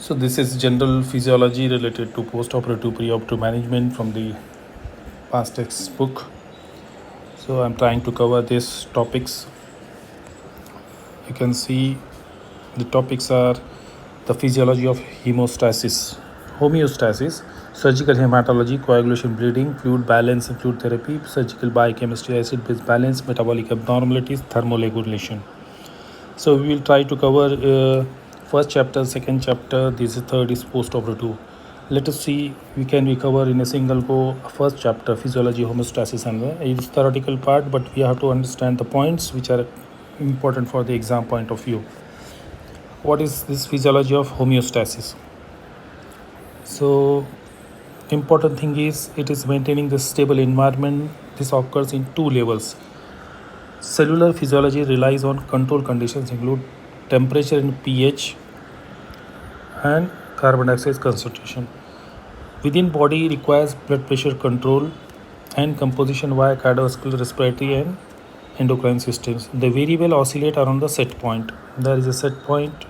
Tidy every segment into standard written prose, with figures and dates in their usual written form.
So this is general physiology related to post-operative pre-operative management from the past textbook. So I'm trying to cover these topics. You can see the topics are the physiology of homeostasis, surgical hematology, coagulation bleeding, fluid balance and fluid therapy, surgical biochemistry, acid-base balance, metabolic abnormalities, thermoregulation. So we will try to cover first chapter, second chapter. This is third is post-operative. Let us see we can recover in a single go first chapter physiology homeostasis, and it is theoretical part, but we have to understand the points which are important for the exam point of view. What is this physiology of homeostasis? So important thing is it is maintaining the stable environment. This occurs in two levels. Cellular physiology relies on control conditions include temperature and pH and carbon dioxide concentration. Within body requires blood pressure control and composition via cardiovascular, respiratory and endocrine systems. The variable oscillate around the set point. There is a set point,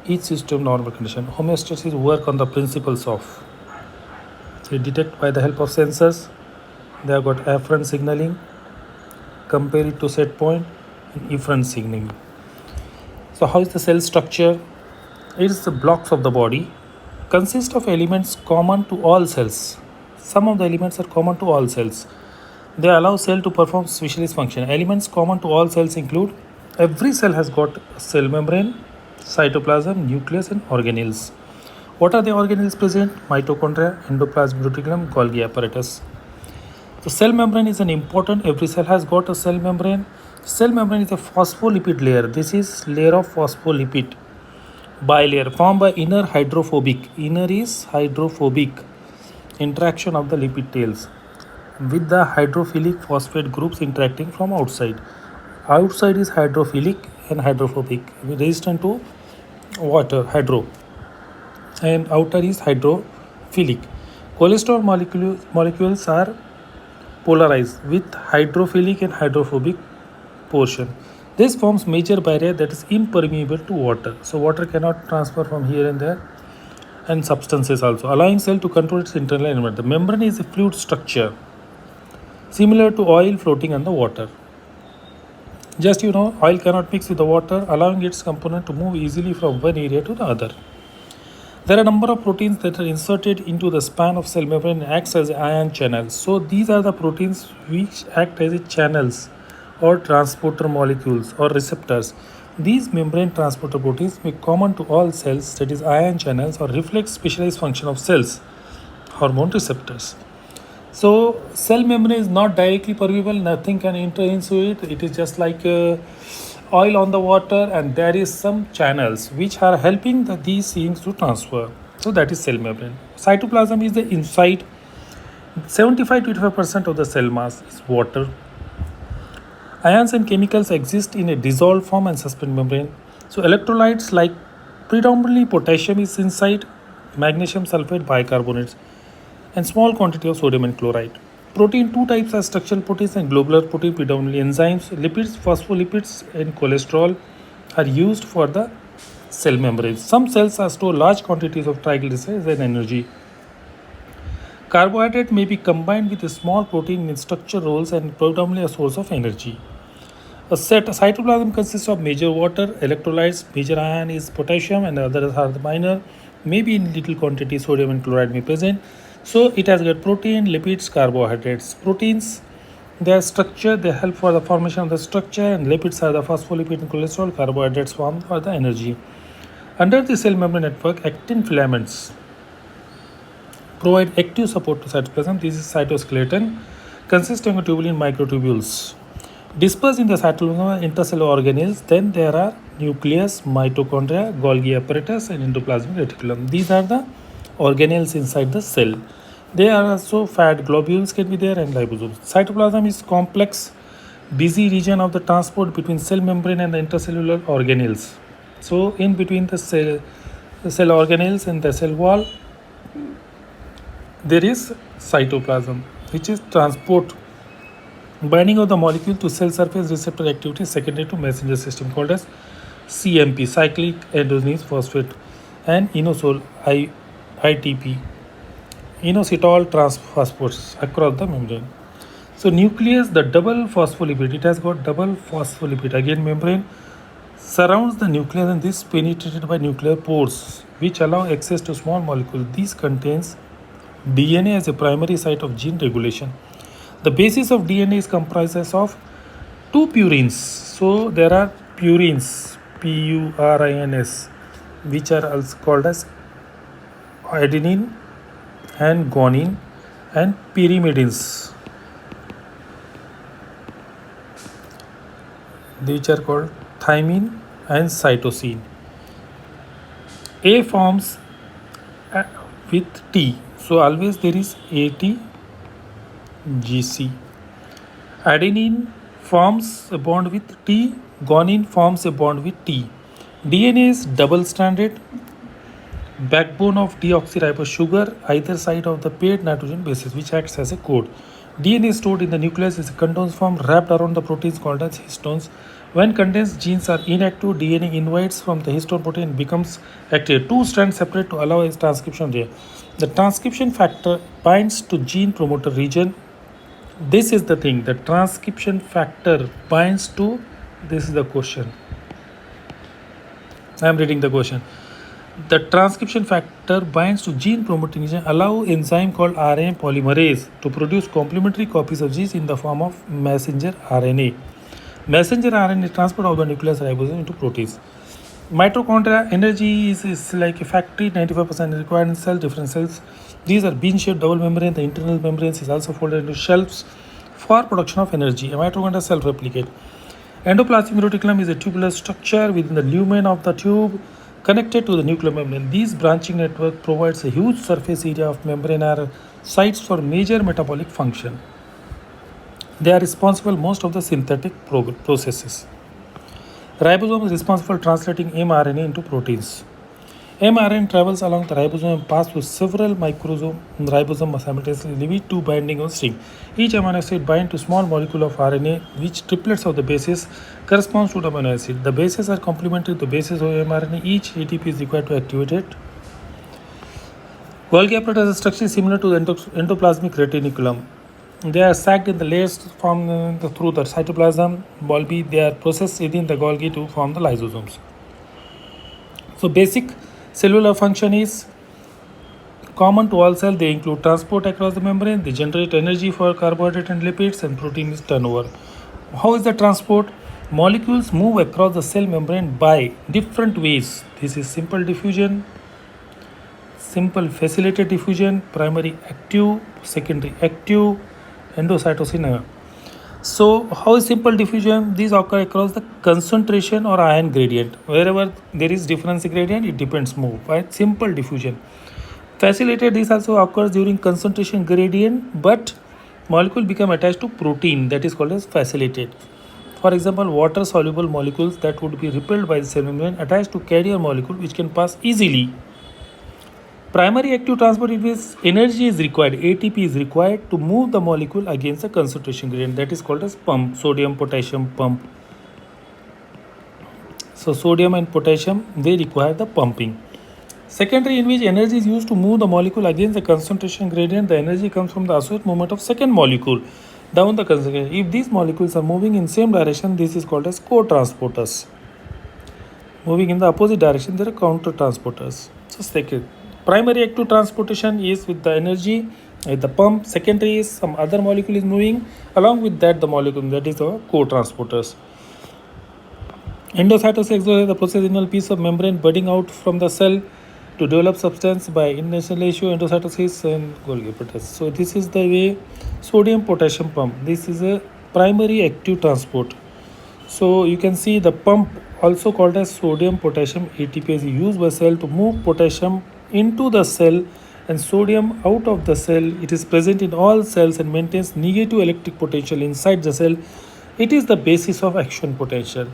each system normal condition. Homeostasis work on the principles of they detect by the help of sensors. They have got afferent signaling, compare it to set point, and efferent signaling. So how is the cell structure? It is the blocks of the body consist of elements common to all cells. Some of the elements are common to all cells. They allow cell to perform specialized function. Elements common to all cells include every cell has got cell membrane, cytoplasm, nucleus and organelles. What are the organelles present? Mitochondria, endoplasmic reticulum, Golgi apparatus. The cell membrane is an important, every cell has got a cell membrane. Cell membrane is a phospholipid layer. This is layer of phospholipid bilayer formed by inner is hydrophobic interaction of the lipid tails with the hydrophilic phosphate groups interacting from outside. Outside is hydrophilic and hydrophobic, resistant to water, hydro, and outer is hydrophilic. Cholesterol molecules are polarized with hydrophilic and hydrophobic portion. This forms major barrier that is impermeable to water. So water cannot transfer from here and there, and substances also, allowing cell to control its internal environment. The membrane is a fluid structure similar to oil floating on the water. Just oil cannot mix with the water, allowing its component to move easily from one area to the other. There are a number of proteins that are inserted into the span of cell membrane and acts as ion channels. So these are the proteins which act as channels or transporter molecules or receptors. These membrane transporter proteins may be common to all cells, that is ion channels, or reflect specialized function of cells, hormone receptors. So cell membrane is not directly permeable, nothing can enter into it. It is just like oil on the water, and there is some channels which are helping these things to transfer. So that is cell membrane. Cytoplasm is the inside. 75 to 85% of the cell mass is water. Ions and chemicals exist in a dissolved form and suspended membrane. So electrolytes like predominantly potassium is inside, magnesium sulfate, bicarbonates, and small quantity of sodium and chloride. Protein, two types are structural proteins and globular protein, predominantly enzymes. Lipids, phospholipids and cholesterol are used for the cell membrane. Some cells store large quantities of triglycerides and energy. Carbohydrate may be combined with a small protein in structure roles and predominantly a source of energy. A cytoplasm consists of major water, electrolytes, major ion is potassium and the others are the minor, maybe in little quantity sodium and chloride may present. So it has got protein, lipids, carbohydrates. Proteins, their structure, they help for the formation of the structure, and lipids are the phospholipid and cholesterol, carbohydrates form for the energy. Under the cell membrane network, actin filaments provide active support to cytoplasm. This is cytoskeleton consisting of tubulin microtubules. Dispersed in the cytoplasm intercellular organelles, then there are nucleus, mitochondria, Golgi apparatus and endoplasmic reticulum. These are the organelles inside the cell. There are also fat globules can be there and liposomes. Cytoplasm is complex, busy region of the transport between cell membrane and the intercellular organelles. So in between the cell organelles and the cell wall, there is cytoplasm, which is transport binding of the molecule to cell surface receptor activity secondary to messenger system called as CMP, cyclic endogenous phosphate. and inosol ITP, inositol transphosphorus across the membrane. So nucleus, the double phospholipid, it has got double phospholipid. Again, membrane surrounds the nucleus and this is penetrated by nuclear pores which allow access to small molecules. This contains DNA as a primary site of gene regulation. The basis of DNA is comprises of two purines. So there are purines, PURINS, which are also called as adenine and guanine, and pyrimidines, which are called thymine and cytosine. A forms with T, so always there is ATGC. Adenine forms a bond with T, guanine forms a bond with T. DNA is double-stranded backbone of deoxyribose sugar either side of the paired nitrogen bases, which acts as a code. DNA stored in the nucleus is a condensed form wrapped around the proteins called as histones. When condensed genes are inactive, DNA invites from the histone protein and becomes active. Two strands separate to allow a transcription there. The transcription factor binds to gene promoter region. This is the thing. The transcription factor binds to. This is the question. I am reading the question. The transcription factor binds to gene promoting region, allow enzyme called RNA polymerase to produce complementary copies of genes in the form of messenger RNA. Messenger RNA transport of the nucleus ribosome into proteins. Mitochondria energy is like a factory, 95% required in cell, different cells. These are bean-shaped double membrane. The internal membranes is also folded into shelves for production of energy. A mitochondria self-replicate. Endoplasmic reticulum is a tubular structure within the lumen of the tube connected to the nuclear membrane. This branching network provides a huge surface area of membrane are sites for major metabolic function. They are responsible most of the synthetic processes. Ribosome is responsible for translating mRNA into proteins. mRNA travels along the ribosome and passes through several ribosome simultaneously, leaving two binding on string. Each amino acid binds to small molecule of RNA, which triplets of the bases corresponds to the amino acid. The bases are complementary to the bases of mRNA. Each ATP is required to activate it. Golgi apparatus has a structure similar to the endoplasmic reticulum. They are sacked in the layers formed through the cytoplasm. Bulbi, they are processed within the Golgi to form the lysosomes. So basic cellular function is common to all cells. They include transport across the membrane. They generate energy for carbohydrate and lipids, and protein is turnover. How is the transport? Molecules move across the cell membrane by different ways. This is simple diffusion, simple facilitated diffusion, primary active, secondary active, endocytosine. So how is simple diffusion? These occur across the concentration or ion gradient. Wherever there is difference gradient, it depends more. Right? Simple diffusion. Facilitated, this also occurs during concentration gradient, but molecule become attached to protein, that is called as facilitated. For example, water soluble molecules that would be repelled by the cell membrane attached to carrier molecule which can pass easily. Primary active transport, is energy is required, ATP is required to move the molecule against the concentration gradient, that is called as pump, sodium potassium pump. So sodium and potassium, they require the pumping. Secondary, in which energy is used to move the molecule against the concentration gradient. The energy comes from the associated movement of second molecule down the concentration. If these molecules are moving in same direction, this is called as co-transporters. Moving in the opposite direction, there are counter-transporters. So second, primary active transportation is with the energy at the pump. Secondary is some other molecule is moving. Along with that, the molecule, that is the co-transporters. Endocytosis is the process piece of membrane budding out from the cell to develop substance by initial ratio, endocytosis and Golgi apparatus. So this is the way sodium potassium pump. This is a primary active transport. So you can see the pump, also called as sodium potassium ATP, is used by cell to move potassium into the cell and sodium out of the cell. It is present in all cells and maintains negative electric potential inside the cell. It is the basis of action potential.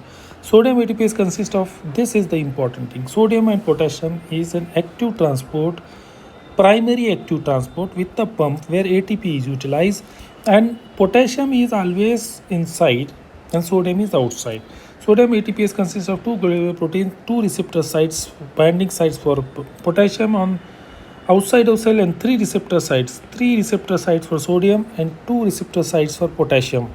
Sodium ATPase consists of, this is the important thing, sodium and potassium is an active transport, primary active transport with the pump where ATP is utilized and potassium is always inside and sodium is outside. Sodium ATPase consists of two proteins, two receptor sites, binding sites for potassium on outside of cell, and three receptor sites. Three receptor sites for sodium and two receptor sites for potassium.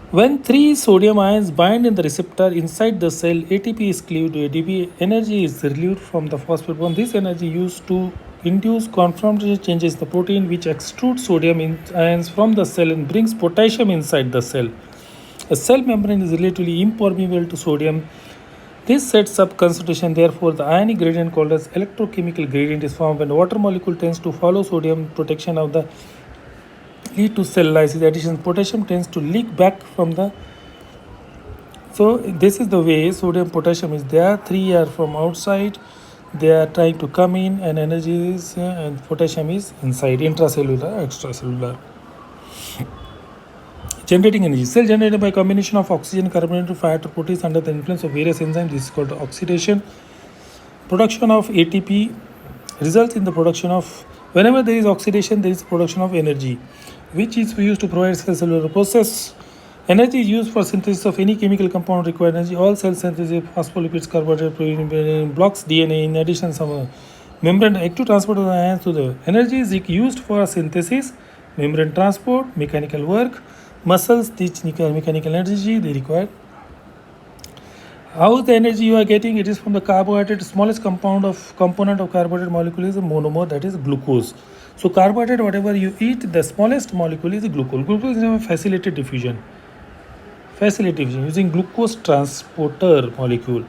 When three sodium ions bind in the receptor inside the cell, ATP is cleaved to ADP. Energy is relieved from the phosphate bond. This energy used to induce conformational changes in the protein, which extrudes sodium ions from the cell and brings potassium inside the cell. A cell membrane is relatively impermeable to sodium. This sets up concentration. Therefore, the ionic gradient called as electrochemical gradient is formed when water molecule tends to follow sodium. Protection of the lead to cell lysis. Addition, potassium tends to leak back from the. So this is the way sodium potassium is there. Three are from outside. They are trying to come in, and energy is and potassium is inside, intracellular, extracellular. Generating energy. Cell generated by combination of oxygen, carbonated fat, or proteins under the influence of various enzymes. This is called oxidation. Production of ATP results in the production of. Whenever there is oxidation, there is production of energy, which is used to provide cellular process. Energy is used for synthesis of any chemical compound required energy. All cell synthesis, phospholipids, carbohydrate, protein, blocks DNA. In addition, some membrane active transport of the ions to the energy is used for synthesis, membrane transport, mechanical work. Muscles teach mechanical energy they require. How is the energy you are getting? It is from the carbohydrate. Smallest component of carbohydrate molecule is a monomer, that is glucose. So carbohydrate, whatever you eat, the smallest molecule is glucose. Glucose is a facilitated diffusion. Using glucose transporter molecule.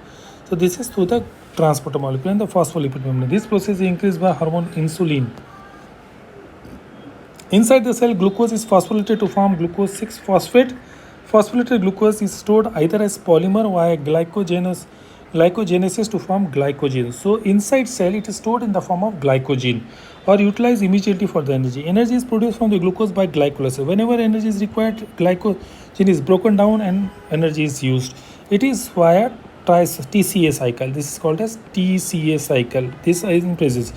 So this is through the transporter molecule and the phospholipid membrane. This process is increased by hormone insulin. Inside the cell, glucose is phosphorylated to form glucose 6-phosphate. Phosphorylated glucose is stored either as polymer via glycogenesis to form glycogen. So inside cell, it is stored in the form of glycogen or utilized immediately for the energy. Energy is produced from the glucose by glycolysis. Whenever energy is required, glycogen is broken down and energy is used. It is via TCA cycle. This is called as TCA cycle. This is in presence.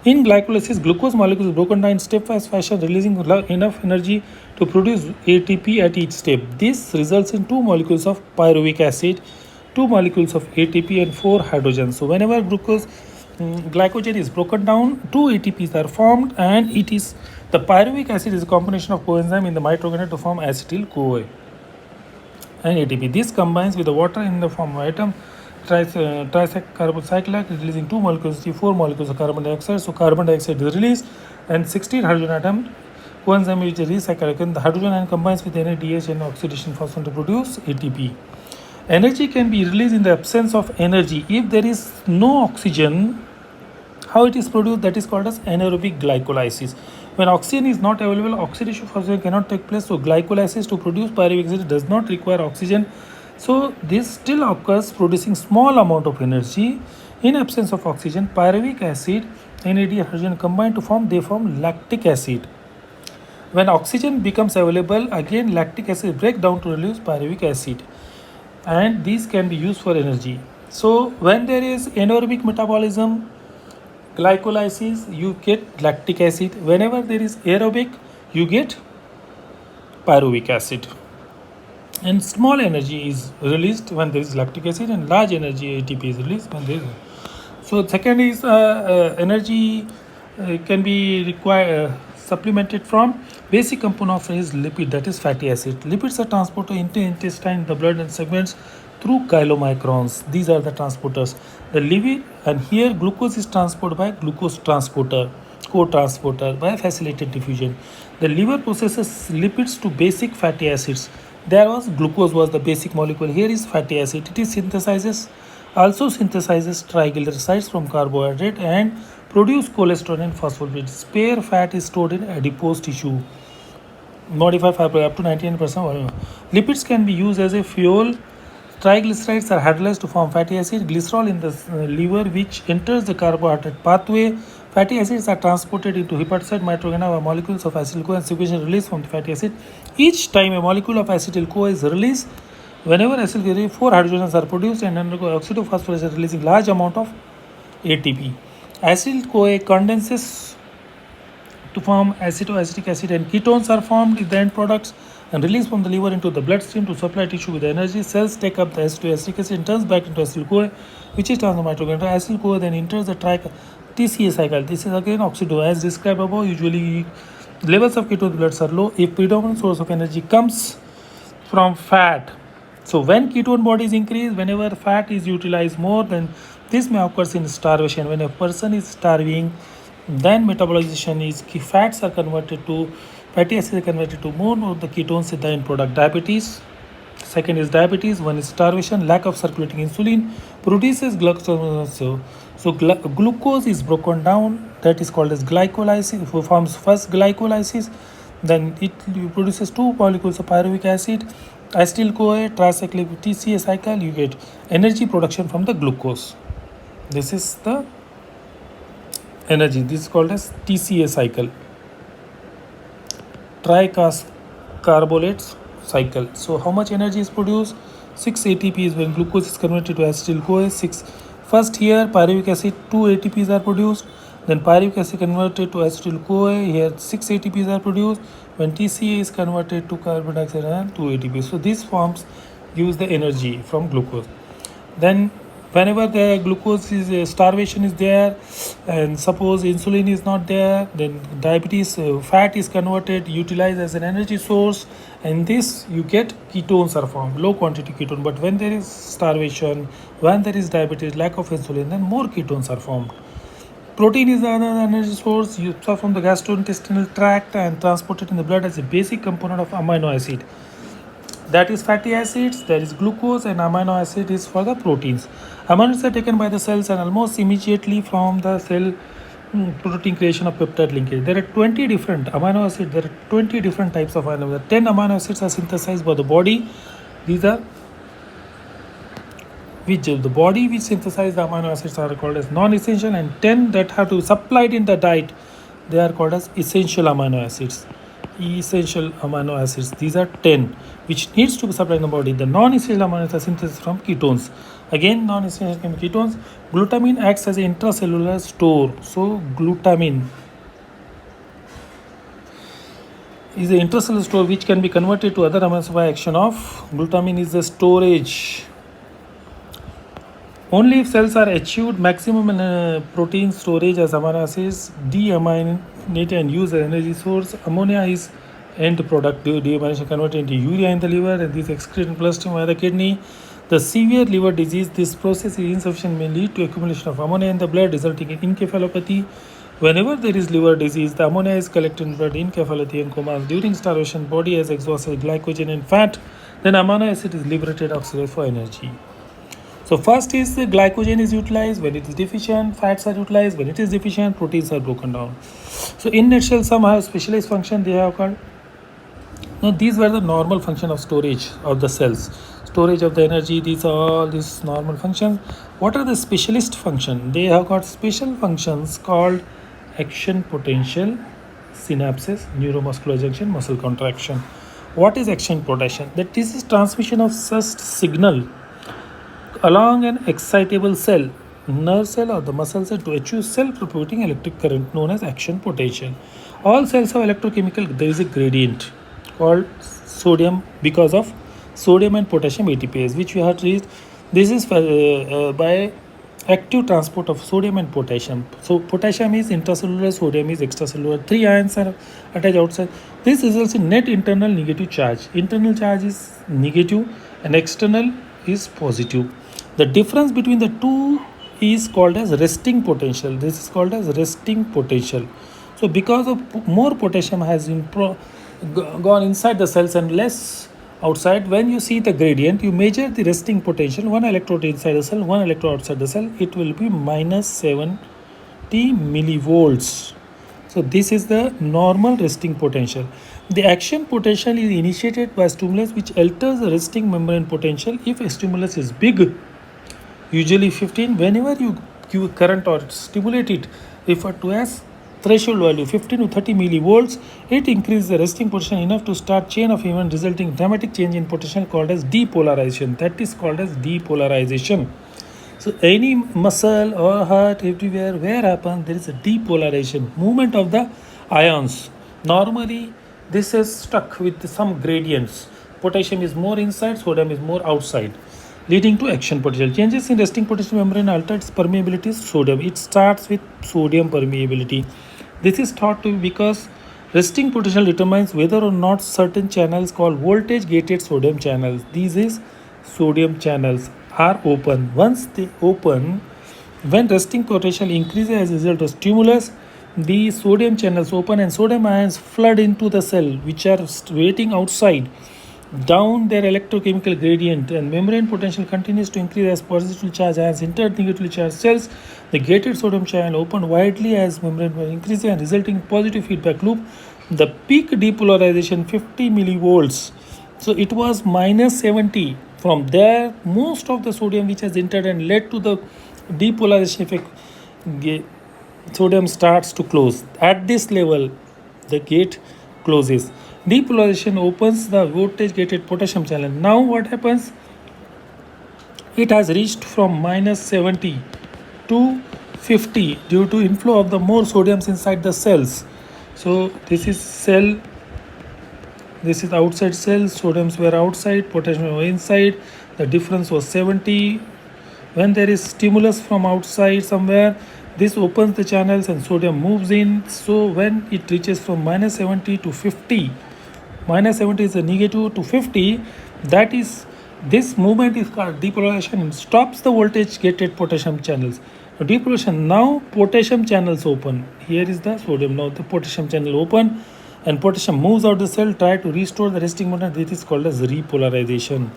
In glycolysis, glucose molecule is broken down in stepwise fashion, releasing enough energy to produce ATP at each step. This results in 2 molecules of pyruvic acid, 2 molecules of ATP, and 4 hydrogens. So whenever glycogen is broken down, 2 ATPs are formed, and it is the pyruvic acid is a combination of coenzyme in the mitochondria to form acetyl-CoA and ATP. This combines with the water in the form of atom tricyclic, releasing 2 molecules, 4 molecules of carbon dioxide. So carbon dioxide is released, and 16 hydrogen atom coenzyme which is recycled. The hydrogen ion combines with NADH and oxidation function to produce ATP. Energy can be released in the absence of energy. If there is no oxygen, how it is produced? That is called as anaerobic glycolysis. When oxygen is not available, oxidation of oxygen cannot take place. So glycolysis to produce pyruvic acid does not require oxygen. So this still occurs, producing small amount of energy. In absence of oxygen, pyruvic acid and hydrogen combine to form lactic acid. When oxygen becomes available, again lactic acid break down to release pyruvic acid, and these can be used for energy. So when there is anaerobic metabolism, glycolysis, you get lactic acid. Whenever there is aerobic, you get pyruvic acid. And small energy is released when there is lactic acid, and large energy ATP is released when there is. So second is energy can be supplemented from basic component of is lipid, that is fatty acid. Lipids are transported into intestine, the blood and segments through chylomicrons. These are the transporters. The liver, and here glucose is transported by glucose transporter, co-transporter by facilitated diffusion. The liver processes lipids to basic fatty acids. There was glucose was the basic molecule. Here is fatty acid. It is synthesizes triglycerides from carbohydrate and produce cholesterol and phospholipids. Spare fat is stored in adipose tissue. Modified fat up to 99%. Lipids can be used as a fuel. Triglycerides are hydrolyzed to form fatty acid. Glycerol in the liver, which enters the carbohydrate pathway. Fatty acids are transported into hepatocyte mitochondria where molecules of acetyl-CoA and sequentially released from the fatty acid. Each time a molecule of acetyl-CoA is released, whenever acetyl-CoA, 4 hydrogens are produced and undergo oxidophosphoration, releasing large amount of ATP. Acetyl-CoA condenses to form acetoacetic acid, and ketones are formed in the end products. and released from the liver into the bloodstream to supply tissue with energy. Cells take up the acetic acid and turns back into acetyl-CoA, which is transformed into acetyl-CoA, then enters the TCA cycle. This is again oxido. As described above, usually levels of ketone bloods are low if predominant source of energy comes from fat. So when ketone bodies increase, whenever fat is utilized more, then this may occur in starvation. When a person is starving, then metabolization is fats are converted to fatty acids are converted to more of the ketones in the end product. Diabetes. Second is diabetes. One is starvation, lack of circulating insulin produces glucose. So glucose is broken down. That is called as glycolysis. Forms first glycolysis, then it produces two molecules of pyruvic acid, acetyl-CoA, tricyclic TCA cycle. You get energy production from the glucose. This is the energy. This is called as TCA cycle, tricarbolates cycle. So how much energy is produced? 6 ATP is when glucose is converted to acetyl-CoA. First here pyruvic acid 2 ATPs are produced, then pyruvic acid converted to acetyl-CoA. Here 6 ATPs are produced. When TCA is converted to carbon dioxide and 2 ATPs. So these forms use the energy from glucose. Then whenever the glucose is starvation is there, and suppose insulin is not there, then diabetes fat is converted, utilized as an energy source, and this you get ketones are formed, low quantity ketone. But when there is starvation, when there is diabetes, lack of insulin, then more ketones are formed. Protein is another energy source used from the gastrointestinal tract and transported in the blood as a basic component of amino acid. That is fatty acids, there is glucose, and amino acid is for the proteins. Amino acids are taken by the cells and almost immediately from the cell protein creation of peptide linkage. There are 20 different amino acids, there are 20 different types of amino acids. 10 amino acids are synthesized by the body. These are which the body which synthesize the amino acids are called as non-essential, and 10 that have to be supplied in the diet, they are called as essential amino acids. Essential amino acids, these are 10 which needs to be supplied in the body. The non-essential amino acids are synthesized from ketones. Again, non-essential ketones. Glutamine acts as an intracellular store. So glutamine is an intracellular store which can be converted to other amino acids by action of glutamine. Is the storage. Only if cells are achieved maximum protein storage as amino acids, deaminate and use as energy source. Ammonia is end product. Deamination converted into urea in the liver, and this excreted in bloodstream by the kidney. The severe liver disease, this process is insufficient, may lead to accumulation of ammonia in the blood, resulting in encephalopathy. Whenever there is liver disease, the ammonia is collected in blood, encephalopathy and coma. During starvation, body has exhausted glycogen and fat, then amino acid is liberated oxidized for energy. So first is the glycogen is utilized. When it is deficient, fats are utilized. When it is deficient, proteins are broken down. So in nutshell, some have specialized function they have called. Now these were the normal function of storage of the cells. Storage of the energy, these are all these normal functions. What are the specialist function? They have got special functions called action potential, synapses, neuromuscular junction, muscle contraction. What is action potential? That this is transmission of such signal along an excitable cell, nerve cell or the muscle cell, to achieve self-reporting electric current known as action potential. All cells have electrochemical, there is a gradient called sodium because of sodium and potassium ATPase, which we have reached. This is by active transport of sodium and potassium. So potassium is intracellular, sodium is extracellular. 3 ions are attached outside. This results in net internal negative charge. Internal charge is negative and external is positive. The difference between the two is called as resting potential. This is called as resting potential. So because of more potassium has been gone inside the cells and less outside, when you see the gradient, you measure the resting potential. One electrode inside the cell, one electrode outside the cell, it will be minus 70 millivolts. So this is the normal resting potential. The action potential is initiated by stimulus which alters the resting membrane potential. If a stimulus is big, usually 15, whenever you give current or stimulate it, referred to as threshold value 15 to 30 millivolts, it increases the resting potential enough to start chain of event resulting dramatic change in potential called as depolarization. That is called as depolarization. So any muscle or heart, everywhere where happens, there is a depolarization, movement of the ions. Normally this is stuck with some gradients. Potassium is more inside, sodium is more outside, leading to action potential. Changes in resting potential membrane alter its permeability of sodium. It starts with sodium permeability. This is thought to be because resting potential determines whether or not certain channels called voltage gated sodium channels, these is sodium channels, are open. Once they open, when resting potential increases as a result of stimulus, the sodium channels open and sodium ions flood into the cell, which are waiting outside down their electrochemical gradient, and membrane potential continues to increase as positively charged ions enter negatively charged cells. The gated sodium channel open widely as membrane increases and resulting in positive feedback loop. The peak depolarization 50 millivolts. So it was minus 70. From there, most of the sodium which has entered and led to the depolarization effect, sodium starts to close. At this level, the gate closes. Depolarization opens the voltage gated potassium channel. Now what happens? It has reached from minus 70 to 50 due to inflow of the more sodiums inside the cells. So this is cell, this is outside cell, sodiums were outside, potassium were inside. The difference was 70. When there is stimulus from outside somewhere, this opens the channels and sodium moves in. So when it reaches from minus 70 to 50, minus 70 is a negative to 50, that is, this movement is called depolarization and stops the voltage gated potassium channels. Now, depolarization, now potassium channels open. Here is the sodium, now the potassium channel open and potassium moves out the cell, try to restore the resting moment. This is called as repolarization.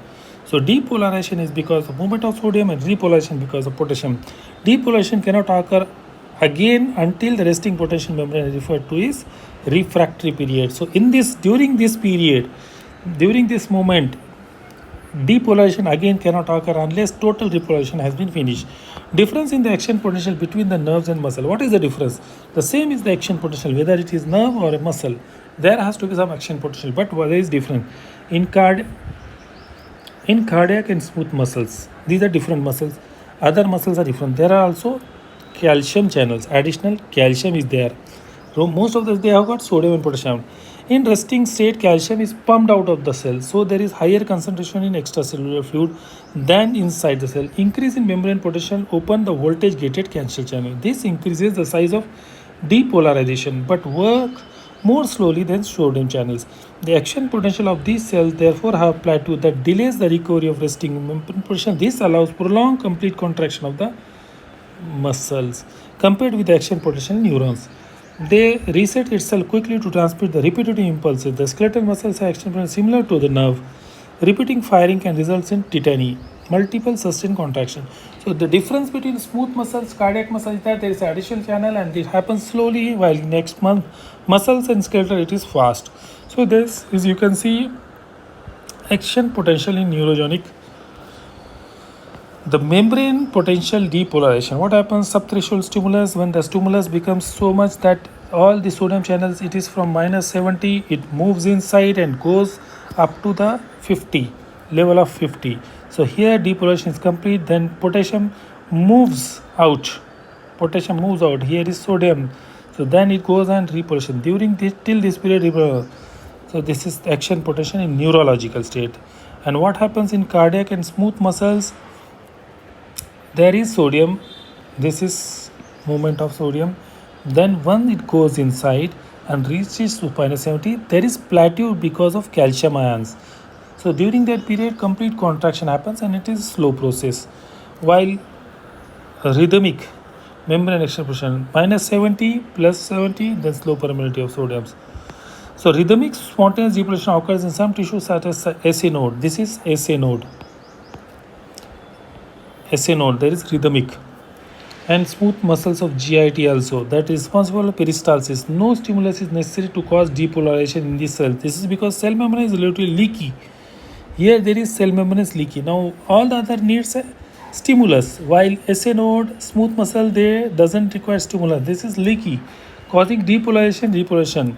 So depolarization is because of movement of sodium and repolarization because of potassium. Depolarization cannot occur again until the resting potential membrane is referred to is refractory period. So during this period, during this moment, depolarization again cannot occur unless total repolarization has been finished. Difference in the action potential between the nerves and muscle. What is the difference? The same is the action potential, whether it is nerve or a muscle. There has to be some action potential, but what is different? In cardiac and smooth muscles, these are different muscles. Other muscles are different. There are also calcium channels. Additional calcium is there. So most of this they have got sodium and potassium. In resting state, calcium is pumped out of the cell, so there is higher concentration in extracellular fluid than inside the cell. Increase in membrane potential open the voltage gated calcium channel. This increases the size of depolarization, but work more slowly than sodium channels. The action potential of these cells therefore have plateau that delays the recovery of resting membrane potential. This allows prolonged complete contraction of the muscles compared with the action potential neurons. They reset itself quickly to transmit the repetitive impulses. The skeletal muscles have action potential similar to the nerve. Repeating firing can result in tetany, multiple sustained contraction. So the difference between smooth muscles, cardiac muscles is that there is an additional channel and it happens slowly, while next month muscles and skeletal it is fast. So this is, you can see, action potential in neurogenic. The membrane potential depolarization. What happens? Subthreshold stimulus. When the stimulus becomes so much that all the sodium channels, it is from minus 70, it moves inside and goes up to the 50, level of 50. So here depolarization is complete. Then potassium moves out. Potassium moves out. Here is sodium. So then it goes and repolarization. During this, till this period, so this is action potential in neurological state. And what happens in cardiac and smooth muscles? There is sodium, this is movement of sodium. Then when it goes inside and reaches to minus 70, there is plateau because of calcium ions. So during that period, complete contraction happens and it is slow process. While rhythmic membrane action potential minus 70 plus 70, then slow permeability of sodiums. So rhythmic spontaneous depolarization occurs in some tissues such as SA node. This is SA node. SA node, there is rhythmic. And smooth muscles of GIT also, that is responsible for peristalsis. No stimulus is necessary to cause depolarization in this cell. This is because cell membrane is relatively leaky. Here there is cell membrane is leaky. Now all the other needs a stimulus, while SA node, smooth muscle, they doesn't require stimulus. This is leaky, causing depolarization.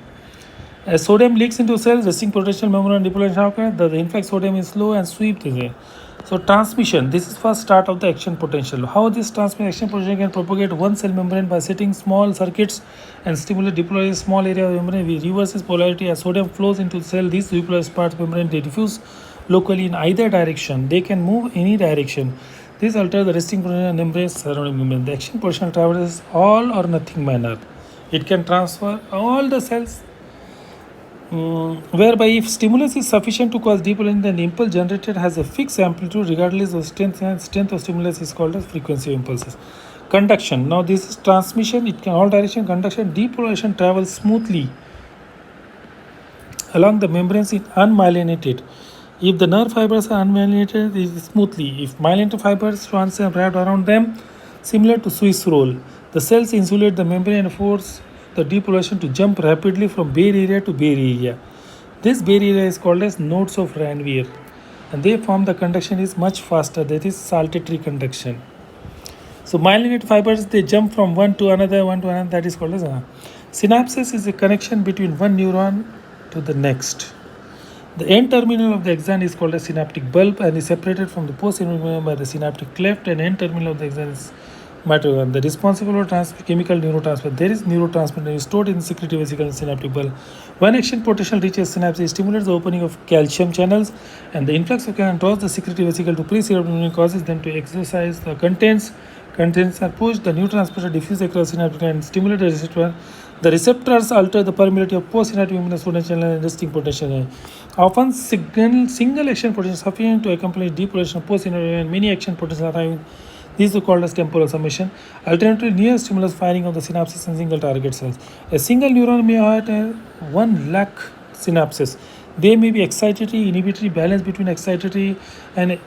As sodium leaks into cells, resting potential membrane depolarization occurs. The influx sodium is slow and sweep the way. So transmission, this is first start of the action potential. How this transmission action potential can propagate one cell membrane by setting small circuits and stimulate deploy a small area of membrane. We reverses polarity as sodium flows into the cell. These deployed parts membrane they diffuse locally in either direction. They can move any direction. This alters the resting potential and embrace surrounding membrane. The action potential traverses all or nothing manner. It can transfer all the cells whereby if stimulus is sufficient to cause deep learning, then the impulse generated has a fixed amplitude regardless of strength, and strength of stimulus is called as frequency of impulses. Conduction, now this is transmission, it can all direction. Conduction, depolarization travels smoothly along the membranes in unmyelinated. If the nerve fibers are unmyelinated, it is smoothly. If myelinated fibers strands are wrapped around them, similar to Swiss roll, the cells insulate the membrane and force the depolarization to jump rapidly from bare area to bare area. This bare area is called as nodes of Ranvier, and they form the conduction is much faster. That is saltatory conduction. So myelinated fibers they jump from one to another. That is called as synapses is a connection between one neuron to the next. The end terminal of the axon is called a synaptic bulb and is separated from the postsynaptic by the synaptic cleft, and end terminal of the axon is mitochondria. The responsible for chemical neurotransmitter. There is neurotransmitter stored in the secretory vesicle and synaptic bulb. When action potential reaches synapse, it stimulates the opening of calcium channels, and the influx of calcium draws the secretory vesicle to pre-cerebral causes them to exercise the contents. Contents are pushed, the neurotransmitter diffuse across synaptic and stimulate the receptor. The receptors alter the permeability of postsynaptic luminous potential and resting potential. Often, single action potential sufficient to accomplish depolarization of postsynaptic, and many action potentials are having. These are called as temporal summation. Alternatively, near stimulus firing of the synapses and single target cells. A single neuron may have 1 lakh synapses. They may be excitatory, inhibitory, balance between excitatory and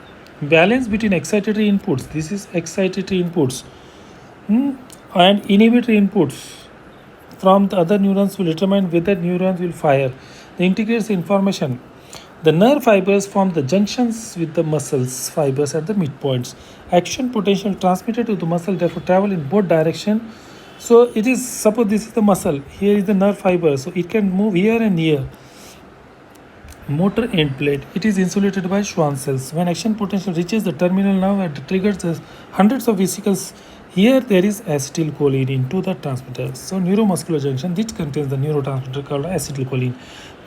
balance between excitatory inputs. This is excitatory inputs and inhibitory inputs from the other neurons will determine whether neurons will fire. The integrates information. The nerve fibers form the junctions with the muscles fibers at the midpoints. Action potential transmitted to the muscle therefore travel in both directions. So it is, suppose this is the muscle, here is the nerve fiber, so it can move here and here. Motor end plate, it is insulated by Schwann cells. When action potential reaches the terminal nerve, it triggers the hundreds of vesicles. Here there is acetylcholine into the transmitter. So neuromuscular junction, which contains the neurotransmitter called acetylcholine.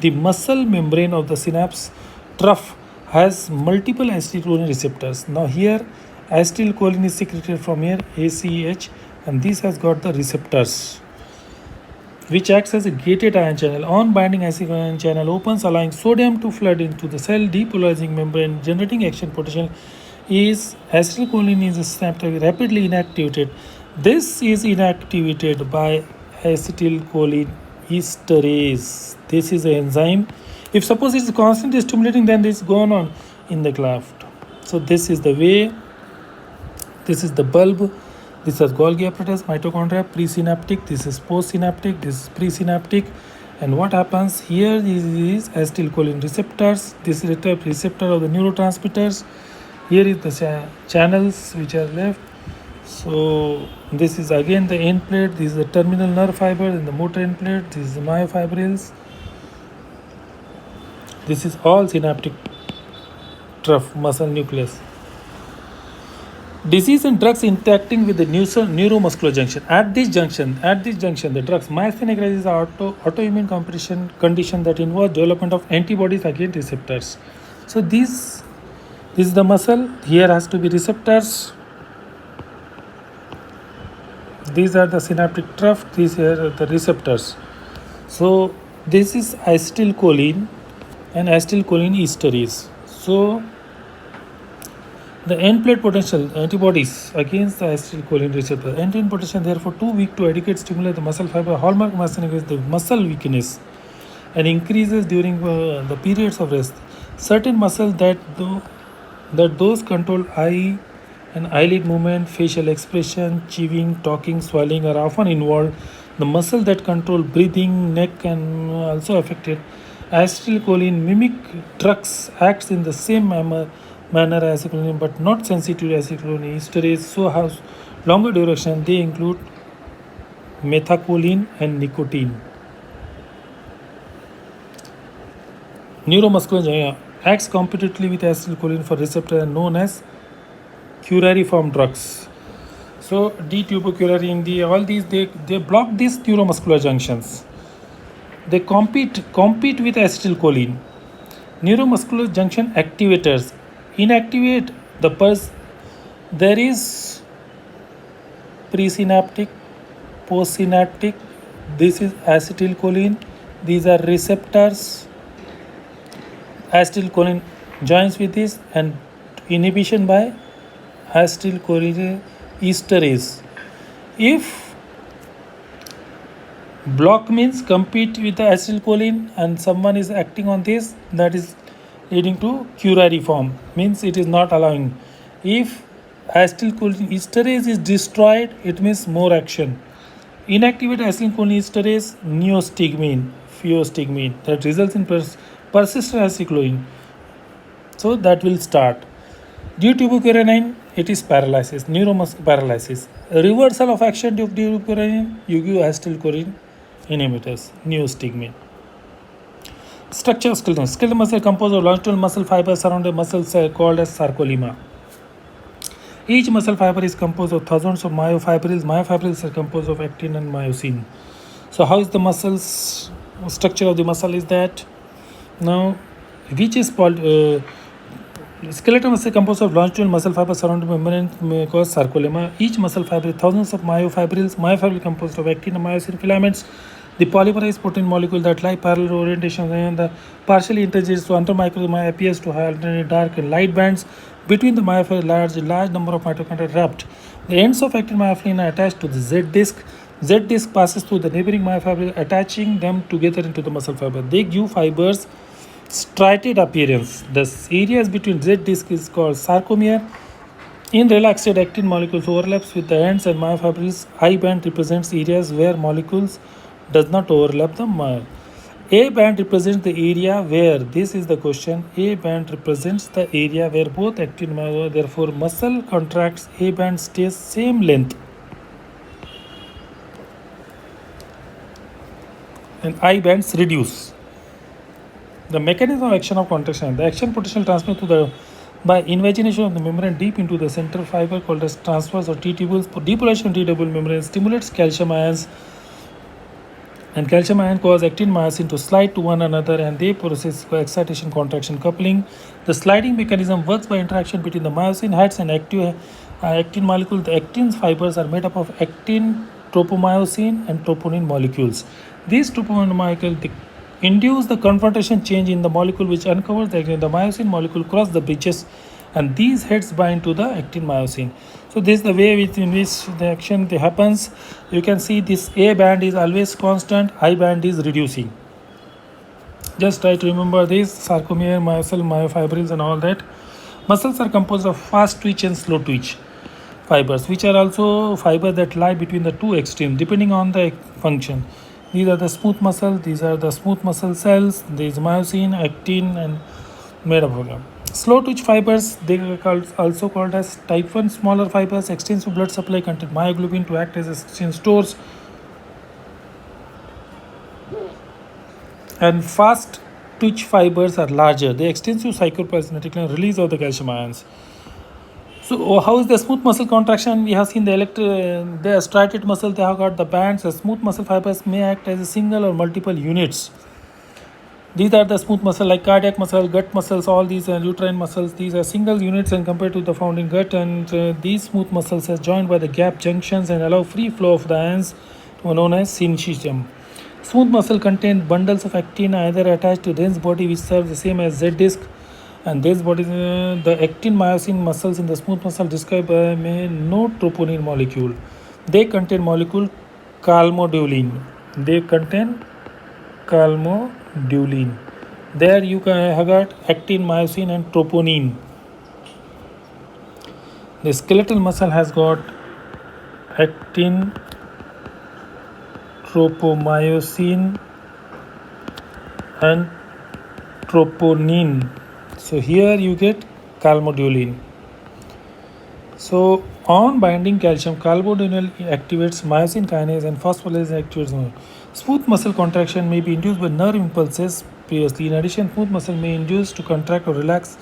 The muscle membrane of the synapse trough has multiple acetylcholine receptors. Now here acetylcholine is secreted from here, ACH, and this has got the receptors which acts as a gated ion channel. On binding, acetylcholine channel opens, allowing sodium to flood into the cell, depolarizing membrane, generating action potential. Is acetylcholine is rapidly inactivated. This is inactivated by acetylcholine esterase. This is an enzyme. If suppose it's constantly stimulating, then it's going on in the cleft. So this is the way. This is the bulb. This is Golgi apparatus, mitochondria, presynaptic. This is postsynaptic. This is presynaptic. And what happens here is acetylcholine receptors. This is the receptor of the neurotransmitters. Here is the channels which are left. So this is again the end plate. This is the terminal nerve fiber and the motor end plate. This is the myofibrils. This is all synaptic trough muscle nucleus. Disease and drugs interacting with the neuromuscular junction. At this junction, the drugs myasthenia gravis is an autoimmune condition that involves development of antibodies against receptors. So this is the muscle. Here has to be receptors. These are the synaptic trough. These are the receptors. So this is acetylcholine and acetylcholine esterase. So the end plate potential antibodies against the acetylcholine receptor. End potential therefore too weak to adequate stimulate the muscle fiber. Hallmark myasthenia is the muscle weakness and increases during the periods of rest. Certain muscles that those control eye and eyelid movement, facial expression, chewing, talking, swallowing are often involved. The muscle that control breathing, neck and also affected. Acetylcholine mimic drugs acts in the same manner as acetylcholine but not sensitive to acetylcholine esterase, so has longer duration. They include methacholine and nicotine. Neuromuscular acts competitively with acetylcholine for receptor and known as curariform drugs. So D-tuberculin, all these they block these neuromuscular junctions. They compete with acetylcholine. Neuromuscular junction activators inactivate the there is presynaptic, postsynaptic. This is acetylcholine. These are receptors. Acetylcholine joins with this and inhibition by acetylcholine esterase. If block means compete with the acetylcholine and someone is acting on this, that is leading to curariform, means it is not allowing. If acetylcholine esterase is destroyed, it means more action. Inactivate acetylcholine esterase, neostigmine, phyostigmine, that results in persistent acetylcholine. So that will start. Due to tuberculinine, it is paralysis, neuromuscular paralysis. Reversal of action of tuberculinine, you give acetylcholine inhibitors, neostigmine. Structure of skeleton. Skeletal muscle composed of longitudinal muscle fibers surrounding muscle cell called as sarcolemma. Each muscle fiber is composed of thousands of myofibrils. Myofibrils are composed of actin and myosin. So how is the muscles structure of the muscle is that? Now, which is skeletal muscle composed of longitudinal muscle fibers surrounding membrane called sarcolemma. Each muscle fiber is thousands of myofibrils. Myofibrils composed of actin and myosin filaments. The polymerized protein molecule that lie parallel orientation and the partially integrates to under microsome appears to have alternate dark and light bands between the myofibrils. Large number of mitochondria wrapped. The ends of actin myofibrin are attached to the Z disc. Z disc passes through the neighboring myofibril, attaching them together into the muscle fiber. They give fibers striated appearance. The areas between Z disc is called sarcomere. In relaxed actin molecules overlaps with the ends and myofibrils. I band represents areas where molecules does not overlap the A band represents the area where, this is the question, A band represents the area where both actin and therefore muscle contracts, A band stays same length and I bands reduce. The mechanism of action of contraction. The action potential transmitted to the by invagination of the membrane deep into the central fiber called as transverse or T-tubules. Depolation of T-tubule membrane stimulates calcium ions, and calcium ion cause actin myosin to slide to one another and they process excitation contraction coupling. The sliding mechanism works by interaction between the myosin heads and actin molecule. The actin fibers are made up of actin, tropomyosin and troponin molecules. These troponin molecules induce the confrontation change in the molecule which uncovers the myosin molecule cross the bridges and these heads bind to the actin myosin. So this is the way in which the action happens. You can see this A band is always constant, I band is reducing. Just try to remember this, sarcomere, muscle, myofibrils and all that. Muscles are composed of fast twitch and slow twitch fibers, which are also fibers that lie between the two extremes depending on the function. These are the smooth muscle, these are the smooth muscle cells, there is myosin, actin and made up of them. Slow twitch fibers, they are also called as type 1 smaller fibers. Extensive blood supply contain myoglobin to act as oxygen stores. And fast twitch fibers are larger. They extensive cycloplasmatic release of the calcium ions. So how is the smooth muscle contraction? We have seen the striated muscle, they have got the bands. The smooth muscle fibers may act as a single or multiple units. These are the smooth muscle like cardiac muscle, gut muscles, all these uterine muscles. These are single units and compared to the found in gut, and these smooth muscles are joined by the gap junctions and allow free flow of the ions known as syncytium. Smooth muscle contain bundles of actin either attached to dense body which serve the same as Z disc, and this body the actin myosin muscles in the smooth muscle described by no troponin molecule. They contain molecule calmodulin. There you have got actin, myosin and troponin. The skeletal muscle has got actin, tropomyosin and troponin. So here you get calmodulin. So on binding calcium, calmodulin activates myosin kinase and phospholipase activates. Smooth muscle contraction may be induced by nerve impulses previously. In addition, smooth muscle may induce to contract or relax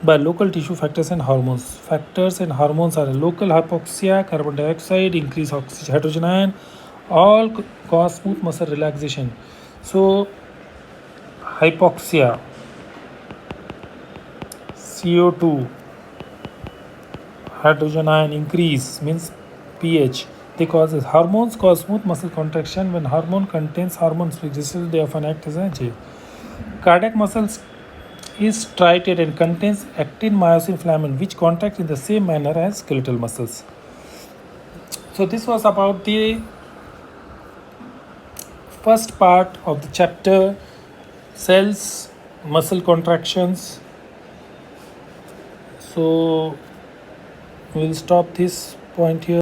by local tissue factors and hormones. Factors and hormones are local hypoxia, carbon dioxide, increased hydrogen ion, all cause smooth muscle relaxation. So, hypoxia, CO2, hydrogen ion increase means pH. They cause hormones cause smooth muscle contraction. When hormone contains hormones resistance, they often act as energy. Cardiac muscles is striated and contains actin myosin filament which contract in the same manner as skeletal muscles. So this was about the first part of the chapter, cells, muscle contractions. So we'll stop this point here.